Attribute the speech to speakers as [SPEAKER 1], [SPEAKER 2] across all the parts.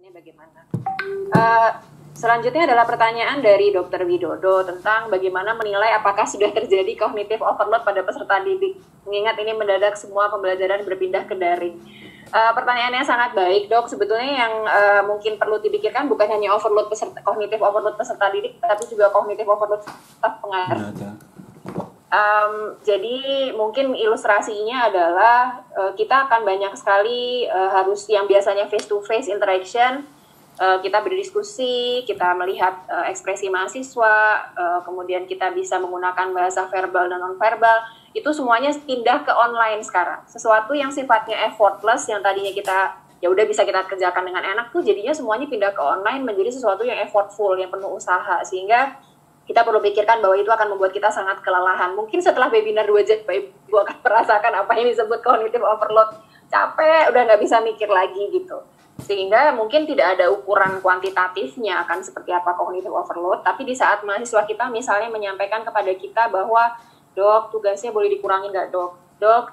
[SPEAKER 1] Ini bagaimana? Selanjutnya adalah pertanyaan dari Dr. Widodo tentang bagaimana menilai apakah sudah terjadi cognitive overload pada peserta didik. Mengingat ini mendadak semua pembelajaran berpindah ke daring. Pertanyaannya sangat baik, Dok. Sebetulnya yang mungkin perlu dipikirkan bukan hanya cognitive overload peserta didik, tapi juga cognitive overload staf pengajar. Jadi mungkin ilustrasinya adalah kita akan banyak sekali harus yang biasanya face to face interaction, kita berdiskusi, kita melihat ekspresi mahasiswa, kemudian kita bisa menggunakan bahasa verbal dan non-verbal, itu semuanya pindah ke online sekarang. Sesuatu yang sifatnya effortless, yang tadinya kita ya udah bisa kita kerjakan dengan enak tuh jadinya semuanya pindah ke online menjadi sesuatu yang effortful, yang penuh usaha, sehingga kita perlu pikirkan bahwa itu akan membuat kita sangat kelelahan. Mungkin setelah webinar 2 jam, Ibu akan merasakan apa yang disebut cognitive overload. Capek, udah nggak bisa mikir lagi gitu. Sehingga mungkin tidak ada ukuran kuantitatifnya akan seperti apa cognitive overload, tapi di saat mahasiswa kita misalnya menyampaikan kepada kita bahwa, Dok, tugasnya boleh dikurangin nggak, Dok? Dok,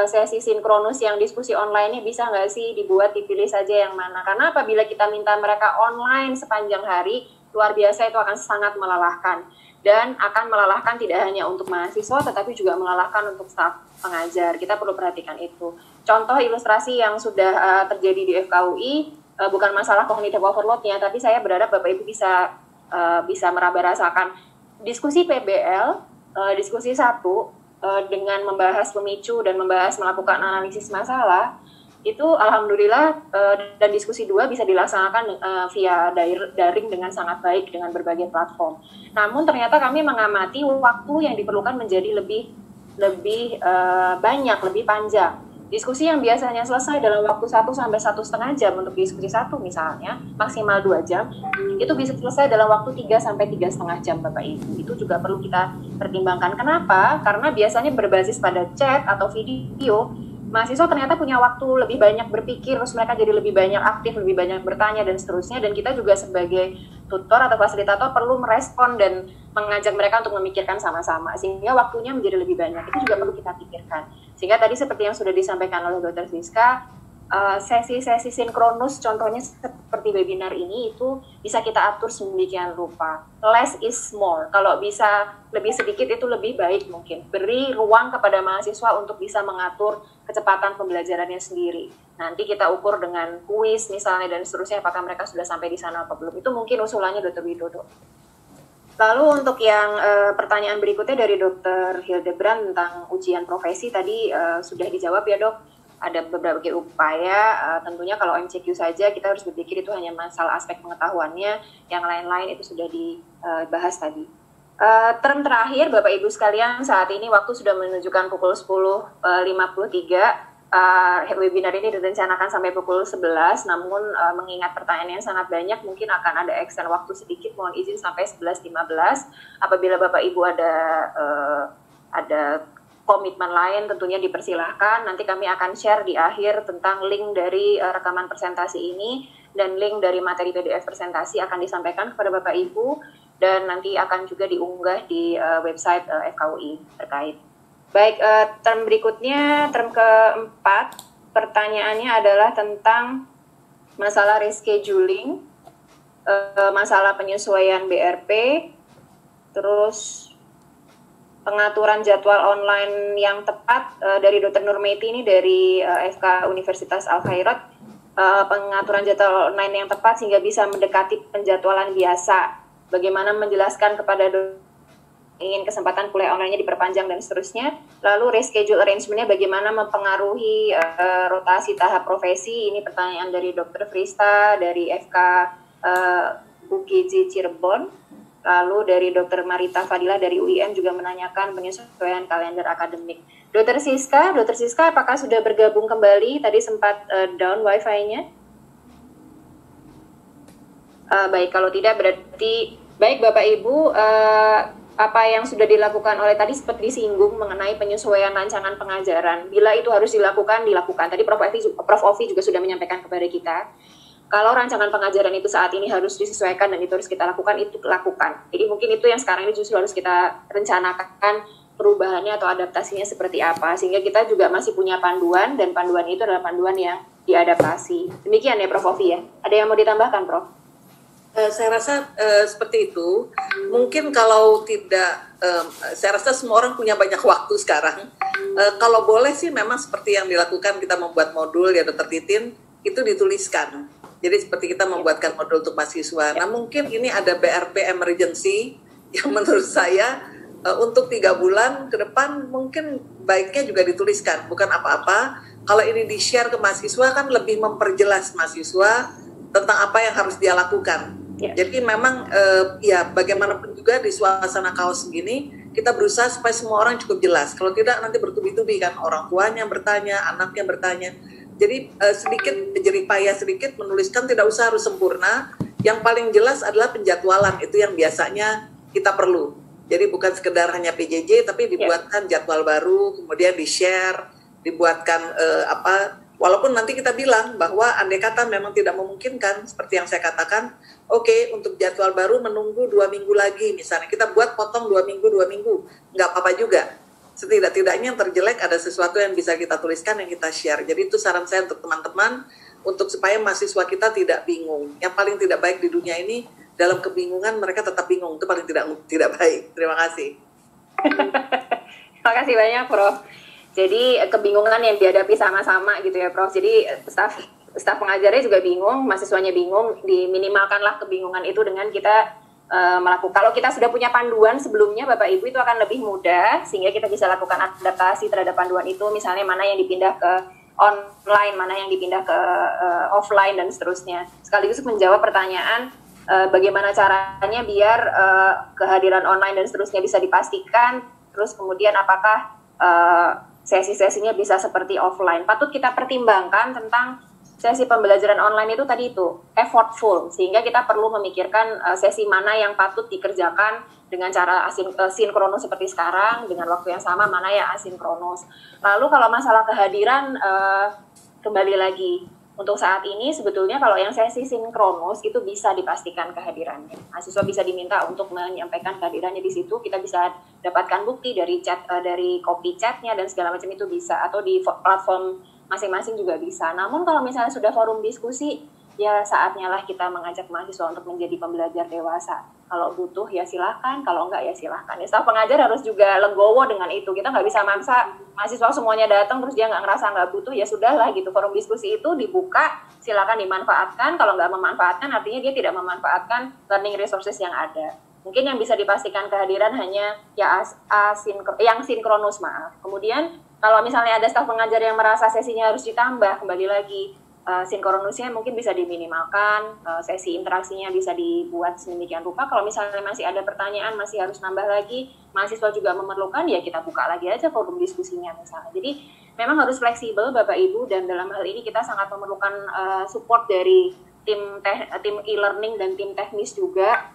[SPEAKER 1] sesi sinkronus yang diskusi online ini bisa nggak sih dibuat, dipilih saja yang mana? Karena apabila kita minta mereka online sepanjang hari, luar biasa itu akan sangat melelahkan. Dan akan melelahkan tidak hanya untuk mahasiswa, tetapi juga melelahkan untuk staf pengajar. Kita perlu perhatikan itu. Contoh ilustrasi yang sudah terjadi di FKUI, bukan masalah cognitive overload-nya, tapi saya berharap Bapak Ibu bisa meraba rasakan. Diskusi PBL, diskusi 1, dengan membahas pemicu dan membahas melakukan analisis masalah, itu alhamdulillah dan diskusi 2 bisa dilaksanakan via daring dengan sangat baik dengan berbagai platform. Namun ternyata kami mengamati waktu yang diperlukan menjadi lebih banyak, lebih panjang. Diskusi yang biasanya selesai dalam waktu 1 sampai 1,5 jam untuk diskusi 1 misalnya, maksimal 2 jam, itu bisa selesai dalam waktu 3 sampai 3,5 jam Bapak Ibu. Itu juga perlu kita pertimbangkan. Kenapa? Karena biasanya berbasis pada chat atau video, mahasiswa ternyata punya waktu lebih banyak berpikir, terus mereka jadi lebih banyak aktif, lebih banyak bertanya, dan seterusnya. Dan kita juga sebagai tutor atau fasilitator perlu merespon dan mengajak mereka untuk memikirkan sama-sama, sehingga waktunya menjadi lebih banyak. Itu juga perlu kita pikirkan. Sehingga tadi seperti yang sudah disampaikan oleh Dr. Siska, sesi-sesi sinkronus contohnya seperti webinar ini itu bisa kita atur sedemikian rupa. Less is more. Kalau bisa lebih sedikit itu lebih baik mungkin. Beri ruang kepada mahasiswa untuk bisa mengatur kecepatan pembelajarannya sendiri. Nanti kita ukur dengan kuis misalnya dan seterusnya, apakah mereka sudah sampai di sana atau belum. Itu mungkin usulannya Dr. Widodo. Lalu untuk yang pertanyaan berikutnya dari Dr. Hildebrand tentang ujian profesi tadi sudah dijawab ya, Dok. Ada beberapa upaya, tentunya kalau MCQ saja kita harus berpikir itu hanya masalah aspek pengetahuannya, yang lain-lain itu sudah dibahas tadi. Term terakhir Bapak Ibu sekalian, saat ini waktu sudah menunjukkan pukul 10.53, webinar ini direncanakan sampai pukul 11, namun mengingat pertanyaannya sangat banyak, mungkin akan ada extend waktu sedikit, mohon izin sampai 11.15. Apabila Bapak Ibu ada komitmen lain tentunya dipersilahkan. Nanti kami akan share di akhir tentang link dari rekaman presentasi ini, dan link dari materi PDF presentasi akan disampaikan kepada Bapak Ibu, dan nanti akan juga diunggah di website FKUI terkait. Baik, term berikutnya, term keempat, pertanyaannya adalah tentang masalah rescheduling, masalah penyesuaian BRP, terus pengaturan jadwal online yang tepat dari Dr. Nurmeti ini dari FK Universitas Al-Khairat, pengaturan jadwal online yang tepat sehingga bisa mendekati penjadwalan biasa, bagaimana menjelaskan kepada ingin kesempatan kuliah online-nya diperpanjang dan seterusnya. Lalu reschedule arrangement-nya bagaimana mempengaruhi rotasi tahap profesi, ini pertanyaan dari Dr. Frista dari FK UGJ Cirebon. Lalu dari Dr. Marita Fadila dari UIN juga menanyakan penyesuaian kalender akademik. Dr. Siska, apakah sudah bergabung kembali? Tadi sempat down wifi-nya. Baik, kalau tidak berarti baik Bapak Ibu, apa yang sudah dilakukan oleh tadi seperti disinggung mengenai penyesuaian rancangan pengajaran. Bila itu harus dilakukan. Tadi Prof. Ovi juga sudah menyampaikan kepada kita. Kalau rancangan pengajaran itu saat ini harus disesuaikan dan itu harus kita lakukan, itu lakukan. Jadi mungkin itu yang sekarang ini justru harus kita rencanakan perubahannya atau adaptasinya seperti apa. Sehingga kita juga masih punya panduan, dan panduan itu adalah panduan yang diadaptasi. Demikian ya Prof. Ovi ya. Ada yang mau ditambahkan, Prof?
[SPEAKER 2] Saya rasa seperti itu. Mungkin kalau tidak, saya rasa semua orang punya banyak waktu sekarang. Kalau boleh sih memang seperti yang dilakukan, kita membuat modul ya Dr. Titin, itu dituliskan. Jadi seperti kita membuatkan modul untuk mahasiswa. Nah mungkin ini ada BRP emergency yang menurut saya untuk 3 bulan ke depan mungkin baiknya juga dituliskan. Bukan apa-apa, kalau ini di-share ke mahasiswa kan lebih memperjelas mahasiswa tentang apa yang harus dia lakukan. Jadi memang ya bagaimanapun juga di suasana kaos begini kita berusaha supaya semua orang cukup jelas. Kalau tidak nanti bertubi-tubi kan, orang tuanya bertanya, anaknya bertanya. Jadi sedikit jeripaya sedikit menuliskan, tidak usah harus sempurna. Yang paling jelas adalah penjadwalan, itu yang biasanya kita perlu. Jadi bukan sekedar hanya PJJ tapi dibuatkan jadwal baru, kemudian di-share, dibuatkan walaupun nanti kita bilang bahwa andai kata memang tidak memungkinkan, seperti yang saya katakan, oke, untuk jadwal baru menunggu 2 minggu lagi, misalnya kita buat potong 2 minggu, nggak apa-apa juga. Setidak-tidaknya yang terjelek ada sesuatu yang bisa kita tuliskan, yang kita share. Jadi itu saran saya untuk teman-teman, untuk supaya mahasiswa kita tidak bingung. Yang paling tidak baik di dunia ini, dalam kebingungan mereka tetap bingung, itu paling tidak baik. Terima kasih.
[SPEAKER 1] Terima kasih banyak, Prof. Jadi kebingungan yang dihadapi sama-sama gitu ya Prof. Jadi staf pengajarnya juga bingung, mahasiswanya bingung, diminimalkanlah kebingungan itu dengan kita melakukan. Kalau kita sudah punya panduan sebelumnya Bapak Ibu itu akan lebih mudah sehingga kita bisa lakukan adaptasi terhadap panduan itu, misalnya mana yang dipindah ke online, mana yang dipindah ke offline dan seterusnya. Sekaligus menjawab pertanyaan bagaimana caranya biar kehadiran online dan seterusnya bisa dipastikan, terus kemudian apakah sesi-sesinya bisa seperti offline. Patut kita pertimbangkan tentang sesi pembelajaran online itu tadi itu, effortful, sehingga kita perlu memikirkan sesi mana yang patut dikerjakan dengan cara sinkronus seperti sekarang, dengan waktu yang sama, mana yang asinkronus. Lalu kalau masalah kehadiran, kembali lagi, untuk saat ini sebetulnya kalau yang sesi sinkronus itu bisa dipastikan kehadirannya. Mahasiswa bisa diminta untuk menyampaikan kehadirannya di situ, kita bisa dapatkan bukti dari chat, dari copy chatnya dan segala macam itu bisa, atau di platform masing-masing juga bisa. Namun kalau misalnya sudah forum diskusi, ya saatnya lah kita mengajak mahasiswa untuk menjadi pembelajar dewasa. Kalau butuh ya silahkan, kalau enggak ya silahkan. Ya, staf pengajar harus juga legowo dengan itu. Kita nggak bisa maksa mahasiswa semuanya datang terus dia nggak ngerasa nggak butuh, ya sudahlah gitu. Forum diskusi itu dibuka, silakan dimanfaatkan. Kalau nggak memanfaatkan artinya dia tidak memanfaatkan learning resources yang ada. Mungkin yang bisa dipastikan kehadiran hanya ya yang sinkronus, maaf. Kemudian kalau misalnya ada staf pengajar yang merasa sesinya harus ditambah, kembali lagi sinkronusnya mungkin bisa diminimalkan, sesi interaksinya bisa dibuat sedemikian rupa. Kalau misalnya masih ada pertanyaan, masih harus nambah lagi, mahasiswa juga memerlukan, ya kita buka lagi aja forum diskusinya misalnya. Jadi memang harus fleksibel Bapak Ibu, dan dalam hal ini kita sangat memerlukan support dari tim e-learning dan tim teknis juga.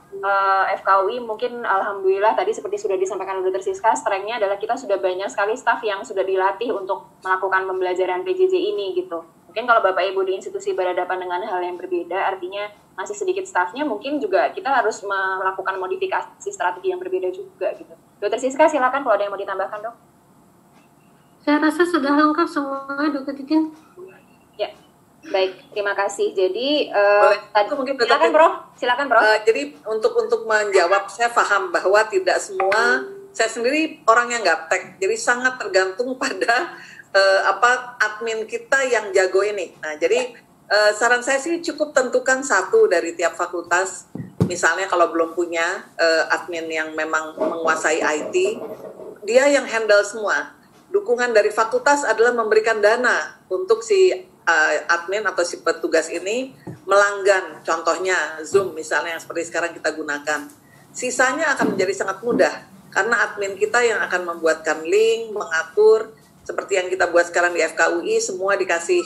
[SPEAKER 1] FKUI mungkin alhamdulillah tadi seperti sudah disampaikan oleh Dr. Siska, strength-nya adalah kita sudah banyak sekali staf yang sudah dilatih untuk melakukan pembelajaran PJJ ini gitu. Mungkin kalau Bapak Ibu di institusi berhadapan dengan hal yang berbeda, artinya masih sedikit stafnya, mungkin juga kita harus melakukan modifikasi strategi yang berbeda juga gitu. Dr. Siska silakan kalau ada yang mau ditambahkan, Dok.
[SPEAKER 3] Saya rasa sudah lengkap semua, Dr. Titin.
[SPEAKER 1] Ya, baik, terima kasih. Jadi
[SPEAKER 2] mungkin
[SPEAKER 1] silakan Bro.
[SPEAKER 2] Jadi untuk menjawab, saya paham bahwa tidak semua, saya sendiri orang yang gaptek, jadi sangat tergantung pada admin kita yang jago ini. Nah, jadi saran saya sih cukup tentukan satu dari tiap fakultas. Misalnya kalau belum punya admin yang memang menguasai IT, dia yang handle semua. Dukungan dari fakultas adalah memberikan dana untuk si admin atau si petugas ini melanggan, contohnya Zoom misalnya yang seperti sekarang kita gunakan. Sisanya akan menjadi sangat mudah karena admin kita yang akan membuatkan link, mengatur. Seperti yang kita buat sekarang di FKUI, semua dikasih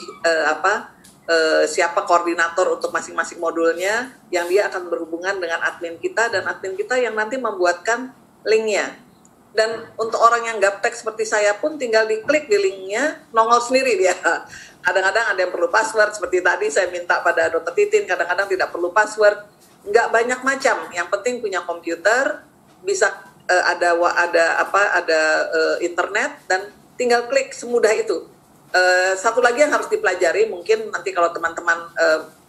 [SPEAKER 2] siapa koordinator untuk masing-masing modulnya, yang dia akan berhubungan dengan admin kita, dan admin kita yang nanti membuatkan linknya. Dan untuk orang yang gaptek seperti saya pun tinggal diklik di linknya, nongol sendiri dia. Kadang-kadang ada yang perlu password, seperti tadi saya minta pada Dr. Titin, kadang-kadang tidak perlu password. Nggak banyak macam, yang penting punya komputer, bisa ada internet, dan tinggal klik, semudah itu. Satu lagi yang harus dipelajari, mungkin nanti kalau teman-teman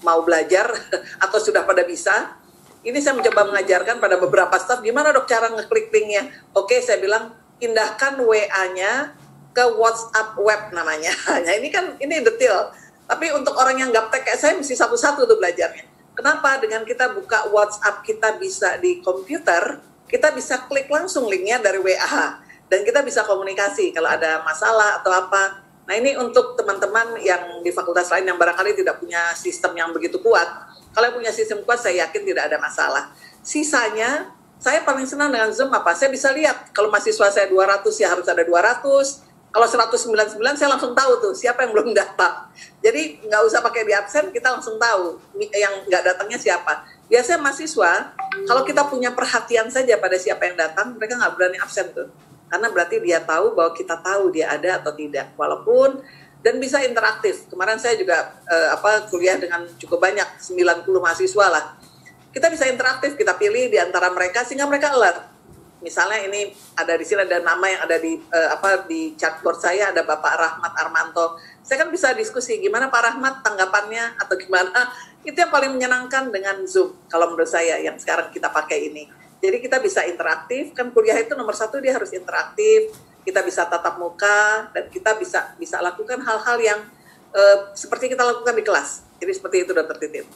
[SPEAKER 2] mau belajar atau sudah pada bisa, ini saya mencoba mengajarkan pada beberapa staff gimana dok cara ngeklik linknya. Oke, saya bilang pindahkan WA-nya ke WhatsApp web namanya. Nah ini detail. Tapi untuk orang yang gaptek kayak saya mesti satu-satu tuh belajarnya. Kenapa? Dengan kita buka WhatsApp kita bisa di komputer, kita bisa klik langsung linknya dari WA dan kita bisa komunikasi kalau ada masalah atau apa. Nah ini untuk teman-teman yang di fakultas lain yang barangkali tidak punya sistem yang begitu kuat. Kalau yang punya sistem kuat saya yakin tidak ada masalah. Sisanya saya paling senang dengan Zoom apa? Saya bisa lihat kalau mahasiswa saya 200 ya harus ada 200. Kalau 199 saya langsung tahu tuh siapa yang belum datang. Jadi nggak usah pakai di absen, kita langsung tahu yang nggak datangnya siapa. Biasanya mahasiswa kalau kita punya perhatian saja pada siapa yang datang, mereka nggak berani absen tuh. Karena berarti dia tahu bahwa kita tahu dia ada atau tidak. Walaupun dan bisa interaktif. Kemarin saya juga kuliah dengan cukup banyak 90 mahasiswa lah. Kita bisa interaktif, kita pilih di antara mereka sehingga mereka alert. Misalnya ini ada di sini ada nama yang ada di chatboard saya ada Bapak Rahmat Armanto. Saya kan bisa diskusi gimana Pak Rahmat tanggapannya atau gimana. Itu yang paling menyenangkan dengan Zoom kalau menurut saya yang sekarang kita pakai ini. Jadi kita bisa interaktif, kan kuliah itu nomor satu dia harus interaktif, kita bisa tatap muka, dan kita bisa lakukan hal-hal yang seperti kita lakukan di kelas. Jadi seperti itu Dr. Titin.